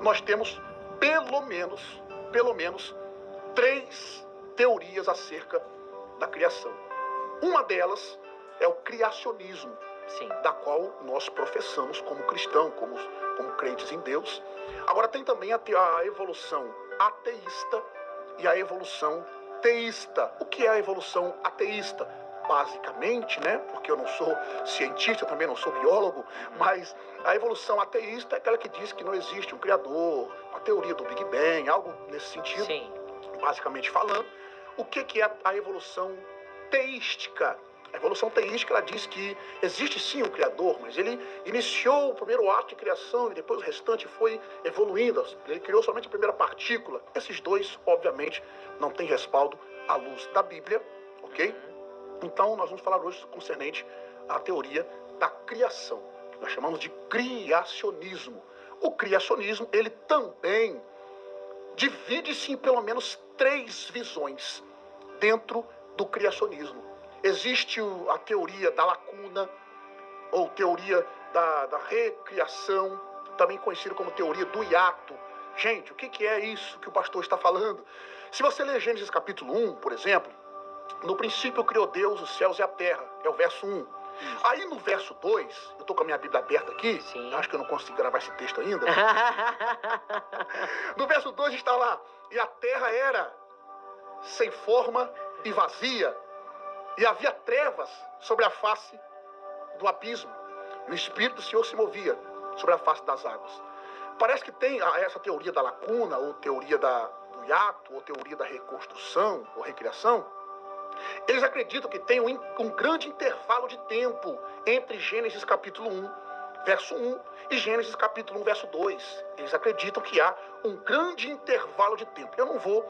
Nós temos pelo menos 3 teorias acerca da criação. Uma delas é o criacionismo, Sim. da qual nós professamos como cristãos, como crentes em Deus. Agora tem também a evolução ateísta e a evolução teísta. O que é a evolução ateísta? Basicamente, né, porque eu não sou cientista, também não sou biólogo, mas a evolução ateísta é aquela que diz que não existe um criador, a teoria do Big Bang, algo nesse sentido. Sim. Basicamente falando. O que é a evolução teística? A evolução teística, ela diz que existe sim um criador, mas ele iniciou o primeiro ato de criação e depois o restante foi evoluindo. Ele criou somente a primeira partícula. Esses dois, obviamente, não têm respaldo à luz da Bíblia, ok? Então, nós vamos falar hoje concernente à teoria da criação. Nós chamamos de criacionismo. O criacionismo, ele também divide-se em pelo menos 3 visões dentro do criacionismo. Existe a teoria da lacuna, ou teoria da recriação, também conhecida como teoria do hiato. Gente, o que é isso que o pastor está falando? Se você ler Gênesis capítulo 1, por exemplo, no princípio criou Deus os céus e a terra, é o verso 1. Aí no verso 2, eu estou com a minha Bíblia aberta aqui, acho que eu não consigo gravar esse texto ainda. No verso 2 está lá, e a terra era sem forma e vazia, e havia trevas sobre a face do abismo, e o Espírito do Senhor se movia sobre a face das águas. Parece que tem essa teoria da lacuna, ou teoria do hiato, ou teoria da reconstrução, ou recriação. Eles acreditam que tem um grande intervalo de tempo entre Gênesis capítulo 1, verso 1, e Gênesis capítulo 1, verso 2. Eles acreditam que há um grande intervalo de tempo. Eu não vou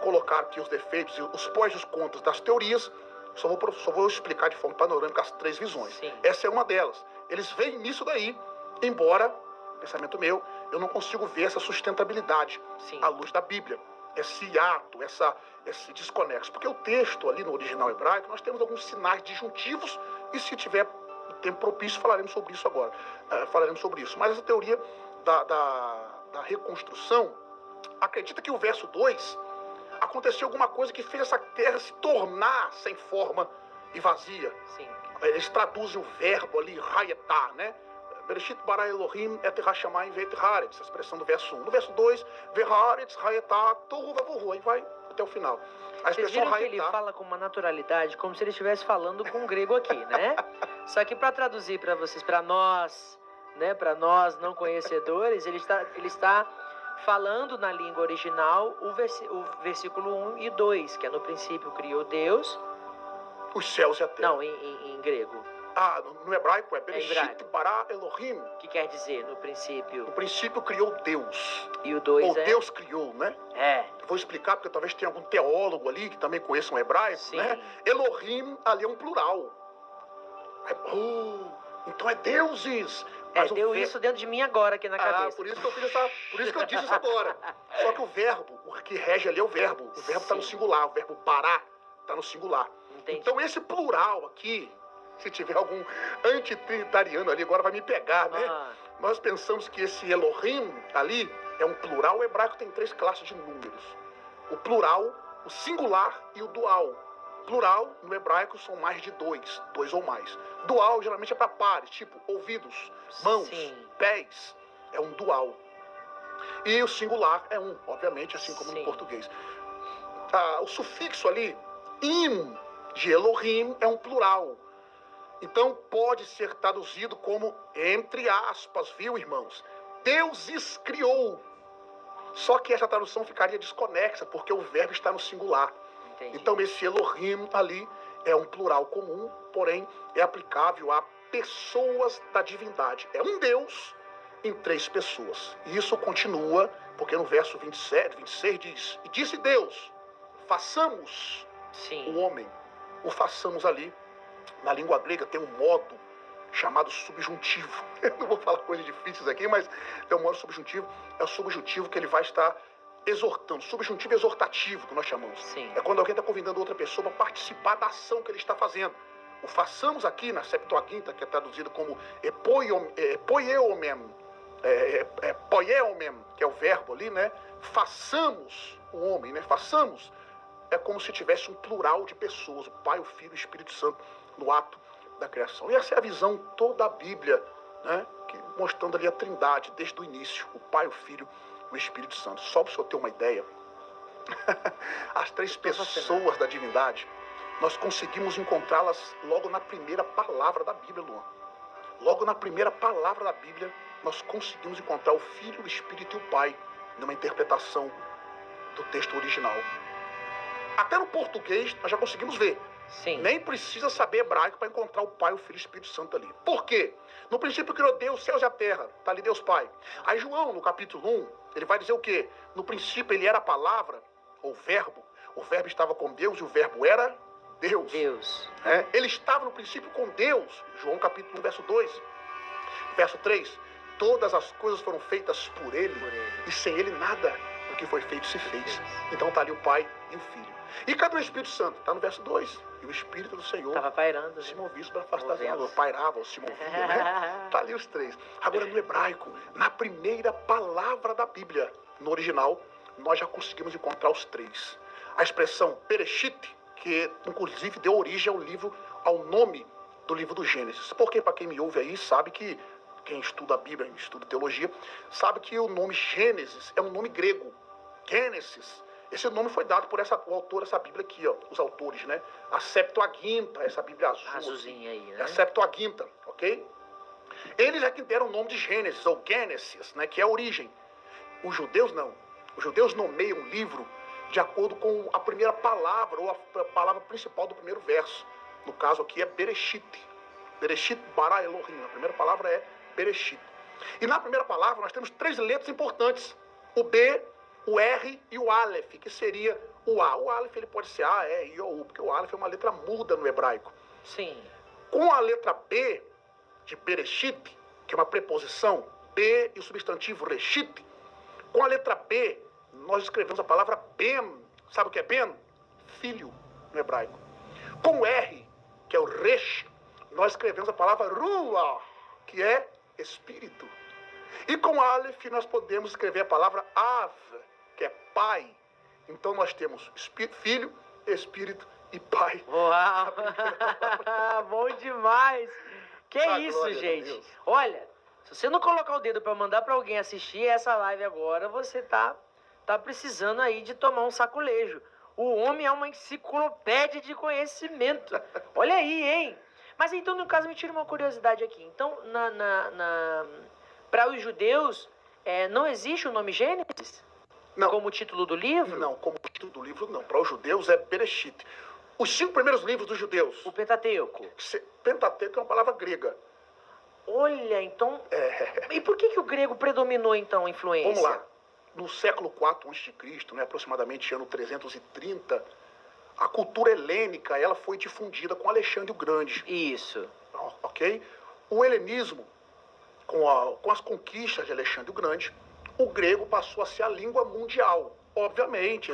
colocar aqui os defeitos, os pós e os contras das teorias, só vou explicar de forma panorâmica as 3 visões. Sim. Essa é uma delas. Eles veem nisso daí, embora, pensamento meu, eu não consigo ver essa sustentabilidade à luz da Bíblia. Esse hiato, esse desconexo. Porque o texto ali no original hebraico, nós temos alguns sinais disjuntivos, e se tiver tempo propício, falaremos sobre isso agora. Mas essa teoria da reconstrução acredita que o verso 2 aconteceu alguma coisa que fez essa terra se tornar sem forma e vazia. Sim. Eles traduzem o verbo ali, hayetá, né? Bereshit bara Elohim et hashamayim ve'et haaretz, essa expressão do verso 1. No verso 2, ve'haaretz hayetá tohu vavohu, aí vai até o final. A Vocês expressão viram que hayetá, ele fala com uma naturalidade, como se ele estivesse falando com um grego aqui, né? Só que para traduzir para vocês, para nós, né, para nós não conhecedores, ele está falando na língua original o versículo 1 e 2, que é no princípio criou Deus. os céus e a terra. Não, em grego. No hebraico é Bereshit bara Elohim. Que quer dizer, no princípio. No princípio criou Deus. E o 2 ou Deus criou, né? É. Vou explicar, porque talvez tenha algum teólogo ali que também conheça um hebraico, Sim. né? Elohim ali é um plural. Então é deuses. Mas deu isso dentro de mim agora aqui na cabeça. Por isso que eu disse isso agora. Só que o verbo, o que rege ali é o verbo. O verbo está no singular, o verbo parar está no singular. Entendi. Então esse plural aqui, se tiver algum antitrinitariano ali, agora vai me pegar, né? Nós pensamos que esse Elohim ali é um plural. O hebraico tem 3 classes de números. O plural, o singular e o dual. Plural, no hebraico, são mais de 2 ou mais. Dual, geralmente, é para pares, tipo ouvidos, mãos, pés. É um dual. E o singular é um, obviamente, assim como no português. O sufixo ali, im, de Elohim, é um plural. Então, pode ser traduzido como, entre aspas, viu, irmãos? Deuses criou. Só que essa tradução ficaria desconexa, porque o verbo está no singular. Entendi. Então, esse Elohim ali é um plural comum, porém é aplicável a pessoas da divindade. É um Deus em 3 pessoas. E isso continua, porque no verso 26 diz, e disse Deus, façamos o homem. O façamos ali, na língua grega tem um modo chamado subjuntivo. Eu não vou falar coisas difíceis aqui, mas é um modo subjuntivo. É o subjuntivo que ele vai estar exortando. Subjuntivo exortativo, que nós chamamos. Sim. É quando alguém está convidando outra pessoa para participar da ação que ele está fazendo. O façamos aqui na Septuaginta, que é traduzido como poieomem, que é o verbo ali, né? Façamos o homem, né? Façamos é como se tivesse um plural de pessoas, o Pai, o Filho e o Espírito Santo no ato da criação. E essa é a visão toda da Bíblia, né? Mostrando ali a Trindade desde o início, o Pai, o Filho e o Espírito Santo. Só para o senhor ter uma ideia, as três pessoas da divindade, nós conseguimos encontrá-las logo na primeira palavra da Bíblia, Luan. Logo na primeira palavra da Bíblia, nós conseguimos encontrar o Filho, o Espírito e o Pai numa interpretação do texto original. Até no português nós já conseguimos ver. Sim. Nem precisa saber hebraico para encontrar o Pai, o Filho e o Espírito Santo ali. Por quê? No princípio criou Deus, os céus e a terra. Está ali Deus Pai. Aí João, no capítulo 1, ele vai dizer o quê? No princípio ele era a palavra, ou verbo. O verbo estava com Deus e o verbo era Deus. Ele estava no princípio com Deus. João capítulo 1, verso 2. Verso 3. Todas as coisas foram feitas por ele. E sem ele nada do que foi feito se fez. Então está ali o Pai e o Filho. E cadê o Espírito Santo? Está no verso 2. E o Espírito do Senhor estava pairando, se movia sobre a face das águas. Pairava ou se movia, né? Está ali os três. Agora no hebraico, na primeira palavra da Bíblia, no original, nós já conseguimos encontrar os três. A expressão Bereshit, que inclusive deu origem ao nome do livro do Gênesis. Porque para quem me ouve aí, sabe que quem estuda a Bíblia, estuda teologia, sabe que o nome Gênesis é um nome grego. Gênesis. Esse nome foi dado por o autor dessa Bíblia aqui, ó, os autores, né? A Septuaginta, essa Bíblia azul. Azulzinha aí, né? É a Septuaginta, ok? Eles é que deram o nome de Gênesis, ou Gênesis, né? Que é a origem. Os judeus não. Os judeus nomeiam o livro de acordo com a primeira palavra, ou a palavra principal do primeiro verso. No caso aqui é Bereshit. Bereshit bara Elohim. A primeira palavra é Bereshit. E na primeira palavra nós temos três letras importantes. O B, o R e o Aleph, que seria o A. O Aleph ele pode ser A, E, I, O, U, porque o Aleph é uma letra muda no hebraico. Sim. Com a letra B, de Bereshit, que é uma preposição, B e o substantivo Reshit, com a letra B, nós escrevemos a palavra Ben. Sabe o que é Ben? Filho, no hebraico. Com o R, que é o Resh, nós escrevemos a palavra Ruach, que é Espírito. E com Aleph nós podemos escrever a palavra Av, que é Pai. Então nós temos Filho, Espírito e Pai. Uau! Bom demais! Que isso, gente? Olha, se você não colocar o dedo para mandar para alguém assistir essa live agora, você tá precisando aí de tomar um saculejo. O homem é uma enciclopédia de conhecimento. Olha aí, hein? Mas então, no caso, me tira uma curiosidade aqui. Então, para os judeus, não existe o nome Gênesis? Não. Como título do livro? Não, como título do livro não. Para os judeus é Bereshit. Os 5 primeiros livros dos judeus. O Pentateuco. Pentateuco é uma palavra grega. Olha, então... E por que o grego predominou, então, a influência? Vamos lá. No século IV a.C., né, aproximadamente ano 330, a cultura helênica ela foi difundida com Alexandre o Grande. Isso. Ok? O helenismo, com as conquistas de Alexandre o Grande, o grego passou a ser a língua mundial. Obviamente,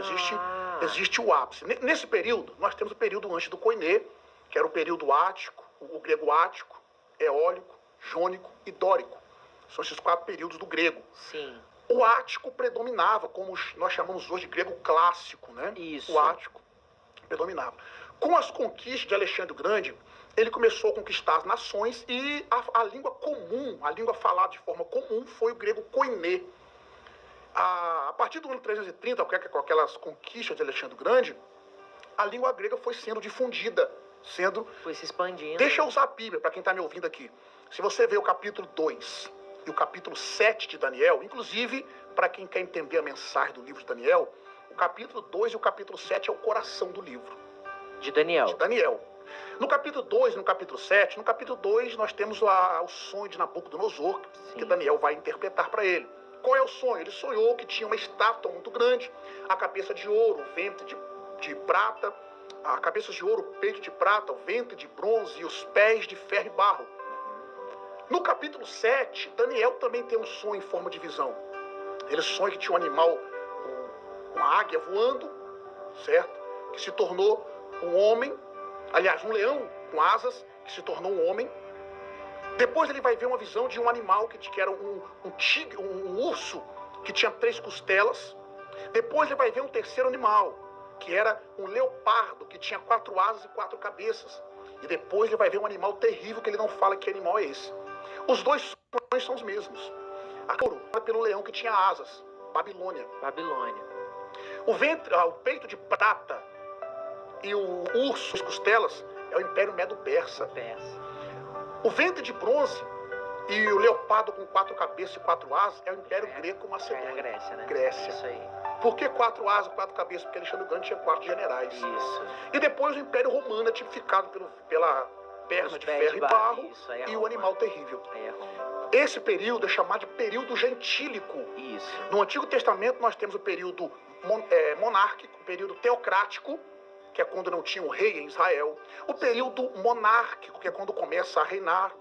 existe o ápice. Nesse período, nós temos o período antes do Koiné, que era o período ático, o grego ático, eólico, jônico e dórico. São esses 4 períodos do grego. Sim. O ático predominava, como nós chamamos hoje de grego clássico, né? Isso. O ático predominava. Com as conquistas de Alexandre o Grande, ele começou a conquistar as nações e a língua comum, a língua falada de forma comum, foi o grego koiné. A partir do ano 330, com aquelas conquistas de Alexandre o Grande, a língua grega foi sendo difundida, foi se expandindo. Deixa eu usar a Bíblia, para quem está me ouvindo aqui. Se você vê o capítulo 2 e o capítulo 7 de Daniel, inclusive, para quem quer entender a mensagem do livro de Daniel, o capítulo 2 e o capítulo 7 é o coração do livro. De Daniel. No capítulo 2 e no capítulo 7, no capítulo 2 nós temos o sonho de Nabucodonosor, que Daniel vai interpretar para ele. Qual é o sonho? Ele sonhou que tinha uma estátua muito grande, a cabeça de ouro, o ventre de prata, a cabeça de ouro, o peito de prata, o ventre de bronze e os pés de ferro e barro. No capítulo 7, Daniel também tem um sonho em forma de visão. Ele sonha que tinha um animal, uma águia voando, certo? Que se tornou um homem, aliás, um leão com asas, que se tornou um homem. Depois ele vai ver uma visão de um animal que era um tigre, um urso, que tinha 3 costelas. Depois ele vai ver um terceiro animal, que era um leopardo, que tinha 4 asas e 4 cabeças. E depois ele vai ver um animal terrível, que ele não fala que animal é esse. Os 2 sonhos são os mesmos. A coroa pelo leão que tinha asas, Babilônia. Babilônia. O ventre, o peito de prata e o urso, as costelas, é o Império Medo-Persa. O ventre de bronze e o leopardo com 4 cabeças e 4 asas é o Império Greco-Macedônio. É a Grécia, né? Grécia. Isso aí. Por que 4 asas e 4 cabeças? Porque Alexandre o Grande tinha 4 generais. Isso. E depois o Império Romano é tipificado pela perna Os de pés ferro de e barro. barro Isso, aí é e o Roma. animal terrível. Aí é Roma. Esse período é chamado de período gentílico. Isso. No Antigo Testamento nós temos o período monárquico, o período teocrático, que é quando não tinha um rei em Israel. O período monárquico, que é quando começa a reinar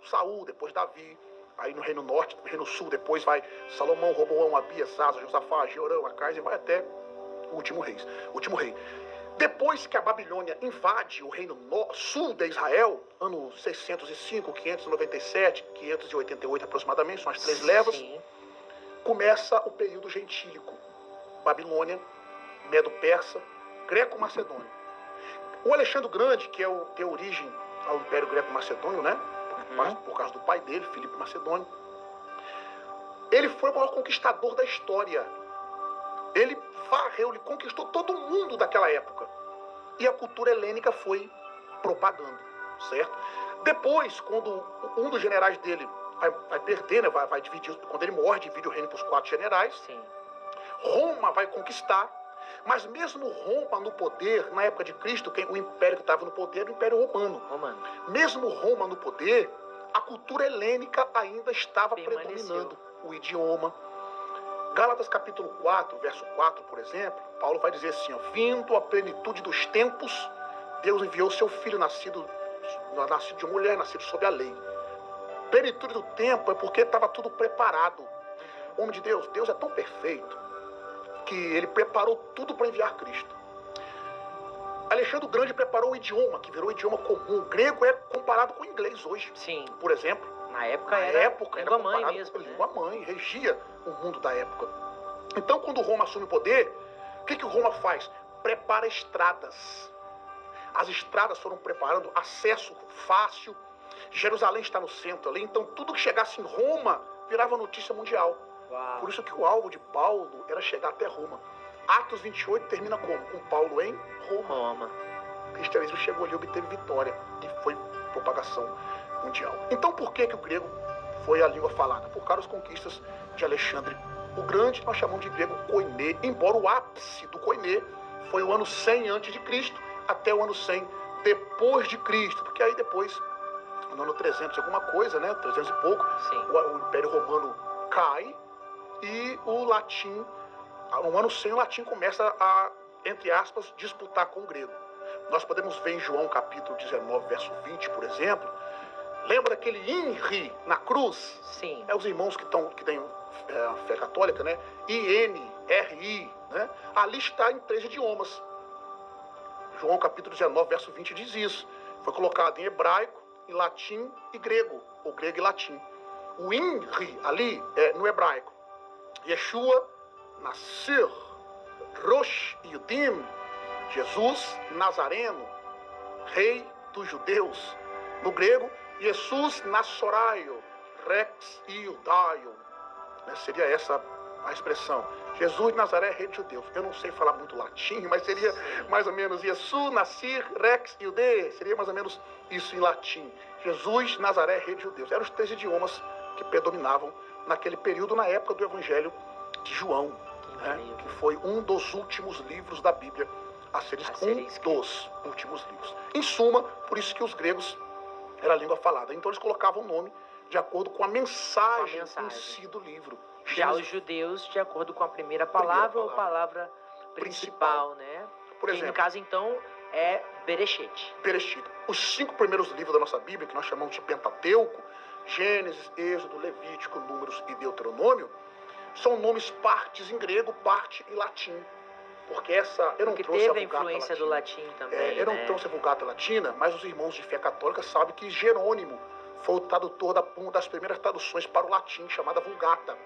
Saul, depois Davi. Aí no Reino Norte, no Reino Sul, depois vai Salomão, Roboão, Abias, Asa, Josafá, Jeorão, Acais, e vai até o último rei. Depois que a Babilônia invade o Reino Sul de Israel, ano 605, 597, 588 aproximadamente, são as 3 levas, Sim. começa o período gentílico. Babilônia, Medo-Persa, Greco-Macedônio. O Alexandre o Grande, que tem origem ao Império Greco-Macedônio, né? Por causa do pai dele, Filipe Macedônio. Ele foi o maior conquistador da história. Ele varreu, ele conquistou todo mundo daquela época. E a cultura helênica foi propagando, certo? Depois, quando um dos generais dele vai perder, né? vai dividir, quando ele morre, divide o reino para os 4 generais. Sim. Roma vai conquistar, mas mesmo Roma no poder, na época de Cristo, o império que estava no poder era o Império Romano. Mesmo Roma no poder, a cultura helênica ainda estava predominando. O idioma. Gálatas capítulo 4, verso 4, por exemplo, Paulo vai dizer assim, vindo a plenitude dos tempos, Deus enviou seu filho nascido de mulher, nascido sob a lei. Plenitude do tempo é porque estava tudo preparado. Homem de Deus, Deus é tão perfeito que ele preparou tudo para enviar Cristo. Alexandre o Grande preparou o idioma, que virou idioma comum. O grego é comparado com o inglês hoje. Sim. Por exemplo. Na época era língua mãe mesmo, né? Língua mãe, regia o mundo da época. Então, quando Roma assume o poder, o que Roma faz? Prepara estradas. As estradas foram preparando acesso fácil. Jerusalém está no centro ali, então tudo que chegasse em Roma virava notícia mundial. Uau. Por isso que o alvo de Paulo era chegar até Roma. Atos 28 termina como? Com Paulo em Roma. O cristianismo chegou ali, obteve vitória e foi propagação mundial. Então por que o grego foi a língua falada? Por causa das conquistas de Alexandre o Grande, nós chamamos de grego koiné, embora o ápice do koiné foi o ano 100 a.C. até o ano 100 depois de Cristo, porque aí depois, no ano 300 alguma coisa, né, 300 e pouco, o Império Romano cai e o latim, no ano 100 o latim começa a, entre aspas, disputar com o grego. Nós podemos ver em João capítulo 19, verso 20, por exemplo, lembra daquele INRI na cruz? Sim. É os irmãos que têm a fé católica, né? INRI, né? Ali está em 3 idiomas. João capítulo 19, verso 20 diz isso. Foi colocado em hebraico, em latim e grego, ou grego e latim. O INRI ali é no hebraico. Yeshua Nasir, Rosh Yudim, Jesus Nazareno, Rei dos Judeus. No grego, Jesus Nazoraio, Rex Iudaio. Seria essa a expressão. Jesus de Nazaré, Rei dos Judeus. Eu não sei falar muito latim, mas seria mais ou menos Jesus Nasir, Rex Iudae. Seria mais ou menos isso em latim. Jesus, Nazaré, Rei dos Judeus. Eram os 3 idiomas que predominavam naquele período, na época do Evangelho de João, né? Que foi um dos últimos livros da Bíblia a ser escrito. Um dos últimos livros. Em suma, por isso que os gregos era a língua falada. Então eles colocavam o nome de acordo com a mensagem em si do livro. Já os judeus, de acordo com a primeira palavra ou palavra principal, né? Por exemplo, que no caso, então, é Bereshit. Bereshit. Os 5 primeiros livros da nossa Bíblia, que nós chamamos de Pentateuco, Gênesis, Êxodo, Levítico, Números e Deuteronômio, são nomes partes em grego, parte em latim. porque eu não Porque trouxe a teve a Vulgata influência do Latina. latim também, Eu não né? trouxe a Vulgata Latina, mas os irmãos de fé católica sabem que Jerônimo foi o tradutor uma das primeiras traduções para o latim, chamada Vulgata.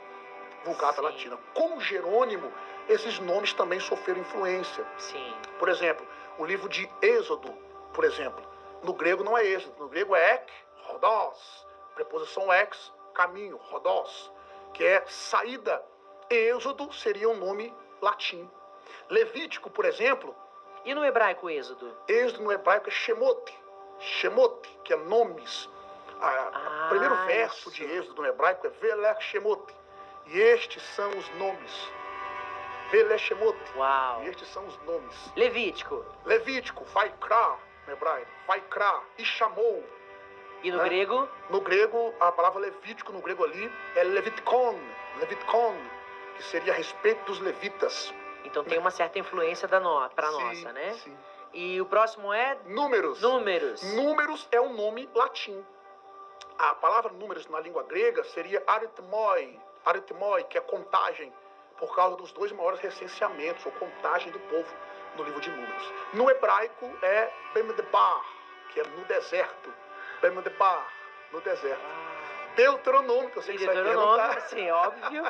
Vulgata Sim. Latina. Como Jerônimo, esses nomes também sofreram influência. Sim. Por exemplo, o livro de Êxodo, por exemplo, no grego não é Êxodo, no grego é ek, rodós, preposição ex, caminho, rodós, que é saída. Êxodo seria um nome latim. Levítico, por exemplo, E no hebraico, Êxodo? Êxodo no hebraico é Shemote, Shemote, que é nomes. O primeiro verso isso. de Êxodo no hebraico é Velech Shemote, e estes são os nomes. Velech Shemote, Uau. e estes são os nomes. Levítico. Levítico, Vaikra, no hebraico, Vaikra, e chamou. E no Né? grego? No grego, a palavra Levítico no grego ali é Levitkon, que seria a respeito dos levitas. Então tem uma certa influência para Sim, nossa, né? Sim. E o próximo é Números. números. Números é um nome latim. A palavra números na língua grega seria aritmoi, que é contagem, por causa dos dois maiores recenseamentos, ou contagem do povo no livro de números. No hebraico é Bemdebar, que é no deserto. Bemdebar, no deserto. Deuteronômio, que eu sei que você vai perguntar. Sim, óbvio.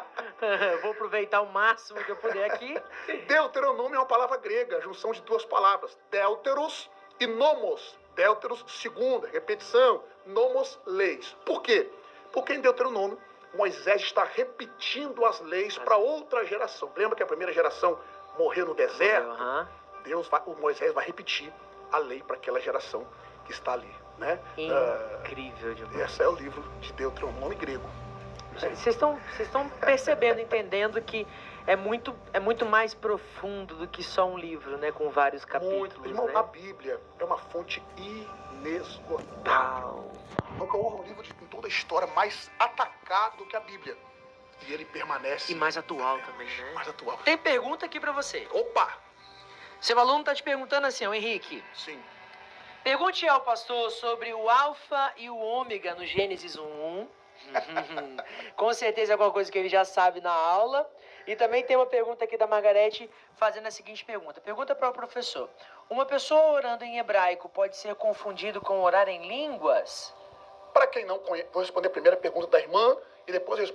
Vou aproveitar o máximo que eu puder aqui. Deuteronômio é uma palavra grega, junção de duas palavras, deuteros e nomos. Deuteros, segunda, repetição, nomos, leis. Por quê? Porque em Deuteronômio, Moisés está repetindo as leis para outra geração. Lembra que a primeira geração morreu no deserto? Moisés vai repetir a lei para aquela geração que está ali. Né? Incrível demais. Esse é o livro de Deuteronômio grego. Vocês estão percebendo, entendendo que é muito mais profundo do que só um livro, né? Com vários capítulos, Irmão, né? a Bíblia é uma fonte inesgotável. Nunca houve um livro em toda a história mais atacado do que a Bíblia. E ele permanece... E mais atual também, né? Mais atual. Tem pergunta aqui pra você. Opa! Seu aluno tá te perguntando assim, ó, Henrique. Sim. Pergunte ao pastor sobre o alfa e o ômega no Gênesis 1. Com certeza é alguma coisa que ele já sabe na aula. E também tem uma pergunta aqui da Margarete fazendo a seguinte pergunta. Pergunta para o professor. Uma pessoa orando em hebraico pode ser confundido com orar em línguas? Para quem não conhece, vou responder a primeira pergunta da irmã e depois